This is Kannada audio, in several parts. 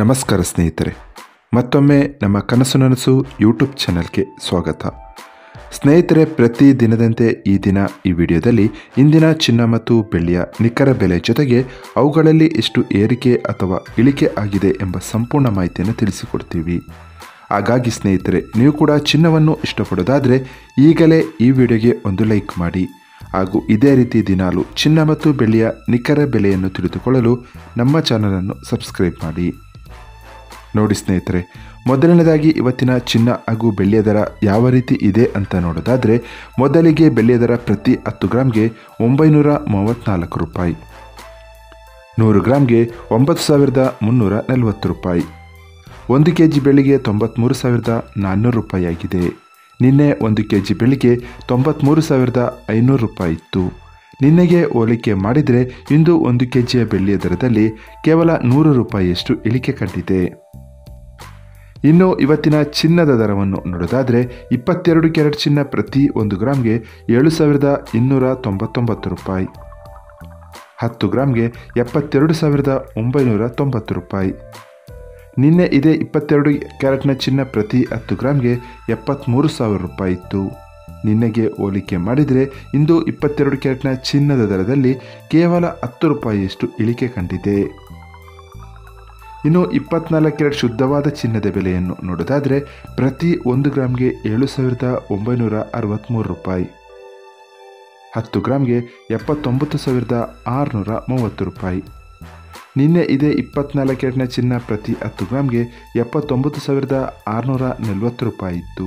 ನಮಸ್ಕಾರ ಸ್ನೇಹಿತರೆ, ಮತ್ತೊಮ್ಮೆ ನಮ್ಮ ಕನಸು ನನಸು ಯೂಟ್ಯೂಬ್ ಚಾನಲ್ಗೆ ಸ್ವಾಗತ. ಸ್ನೇಹಿತರೆ, ಪ್ರತಿ ದಿನದಂತೆ ಈ ದಿನ ಈ ವಿಡಿಯೋದಲ್ಲಿ ಇಂದಿನ ಚಿನ್ನ ಮತ್ತು ಬೆಳ್ಳಿಯ ನಿಖರ ಬೆಲೆ ಜೊತೆಗೆ ಅವುಗಳಲ್ಲಿ ಎಷ್ಟು ಏರಿಕೆ ಅಥವಾ ಇಳಿಕೆ ಆಗಿದೆ ಎಂಬ ಸಂಪೂರ್ಣ ಮಾಹಿತಿಯನ್ನು ತಿಳಿಸಿಕೊಡ್ತೀವಿ. ಹಾಗಾಗಿ ಸ್ನೇಹಿತರೆ, ನೀವು ಕೂಡ ಚಿನ್ನವನ್ನು ಇಷ್ಟಪಡೋದಾದರೆ ಈಗಲೇ ಈ ವಿಡಿಯೋಗೆ ಒಂದು ಲೈಕ್ ಮಾಡಿ. ಹಾಗೂ ಇದೇ ರೀತಿ ದಿನಾಲು ಚಿನ್ನ ಮತ್ತು ಬೆಳ್ಳಿಯ ನಿಖರ ಬೆಲೆಯನ್ನು ತಿಳಿದುಕೊಳ್ಳಲು ನಮ್ಮ ಚಾನಲನ್ನು ಸಬ್ಸ್ಕ್ರೈಬ್ ಮಾಡಿ. ನೋಡಿ ಸ್ನೇಹಿತರೆ, ಮೊದಲನೇದಾಗಿ ಇವತ್ತಿನ ಚಿನ್ನ ಹಾಗೂ ಬೆಳ್ಳಿಯ ದರ ಯಾವ ರೀತಿ ಇದೆ ಅಂತ ನೋಡೋದಾದರೆ, ಮೊದಲಿಗೆ ಬೆಳ್ಳಿಯ ದರ ಪ್ರತಿ 10 ಗ್ರಾಮ್ಗೆ 934 ರೂಪಾಯಿ, 100 ಗ್ರಾಮ್ಗೆ 9340 ರೂಪಾಯಿ, 1 ಕೆಜಿ ಬೆಳ್ಳಿಗೆ 93,400 ರೂಪಾಯಿ ಆಗಿದೆ. ನಿನ್ನೆ 1 ಕೆಜಿ ಬೆಳ್ಳಿಗೆ 93,500 ರೂಪಾಯಿ ಇತ್ತು. ನಿನ್ನೆಗೆ ಹೋಲಿಕೆ ಮಾಡಿದರೆ ಇಂದು 1 ಕೆಜಿಯ ಬೆಳ್ಳಿಯ ದರದಲ್ಲಿ ಕೇವಲ 100 ರೂಪಾಯಿಯಷ್ಟು ಇಳಿಕೆ ಕಂಡಿದೆ. ಇನ್ನು ಇವತ್ತಿನ ಚಿನ್ನದ ದರವನ್ನು ನೋಡೋದಾದರೆ, 22 ಕ್ಯಾರೆಟ್ ಚಿನ್ನ ಪ್ರತಿ 1 ಗ್ರಾಮ್ಗೆ 7,299 ರೂಪಾಯಿ, 10 ಗ್ರಾಮ್ಗೆ 72,990 ರೂಪಾಯಿ. ನಿನ್ನೆ ಇದೇ 22 ಕ್ಯಾರೆಟ್ನ ಚಿನ್ನ ಪ್ರತಿ 10 ಗ್ರಾಮ್ಗೆ 73,000 ರೂಪಾಯಿ ಇತ್ತು. ನಿನ್ನೆಗೆ ಹೋಲಿಕೆ ಮಾಡಿದರೆ ಇಂದು 22 ಕ್ಯಾರೆಟ್ನ ಚಿನ್ನದ ದರದಲ್ಲಿ ಕೇವಲ 10 ರೂಪಾಯಿಯಷ್ಟು ಇಳಿಕೆ ಕಂಡಿದೆ. ಇನ್ನು 24 ಕ್ಯಾರೆಟ್ ಶುದ್ಧವಾದ ಚಿನ್ನದ ಬೆಲೆಯನ್ನು ನೋಡೋದಾದರೆ, ಪ್ರತಿ 1 ಗ್ರಾಮ್ಗೆ 7,963 ರೂಪಾಯಿ, 10 ಗ್ರಾಮ್ಗೆ 79,630 ರೂಪಾಯಿ. ನಿನ್ನೆ ಇದೇ 24 ಕ್ಯಾರೆಟ್ನ ಚಿನ್ನ ಪ್ರತಿ 10 ಗ್ರಾಮ್ಗೆ 79,640 ರೂಪಾಯಿ ಇತ್ತು.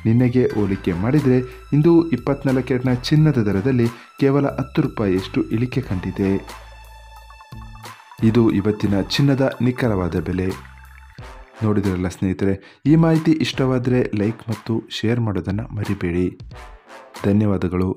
ನಿನ್ನೆಗೆ ಹೋಲಿಕೆ ಮಾಡಿದರೆ ಇಂದು 24 ಕ್ಯಾರೆಟ್ನ ಚಿನ್ನದ ದರದಲ್ಲಿ ಕೇವಲ 10 ರೂಪಾಯಿಯಷ್ಟು ಇಳಿಕೆ ಕಂಡಿದೆ. ಇದು ಇವತ್ತಿನ ಚಿನ್ನದ ನಿಖರವಾದ ಬೆಲೆ. ನೋಡಿದಿರಲ್ಲ ಸ್ನೇಹಿತರೆ, ಈ ಮಾಹಿತಿ ಇಷ್ಟವಾದರೆ ಲೈಕ್ ಮತ್ತು ಶೇರ್ ಮಾಡೋದನ್ನು ಮರಿಬೇಡಿ. ಧನ್ಯವಾದಗಳು.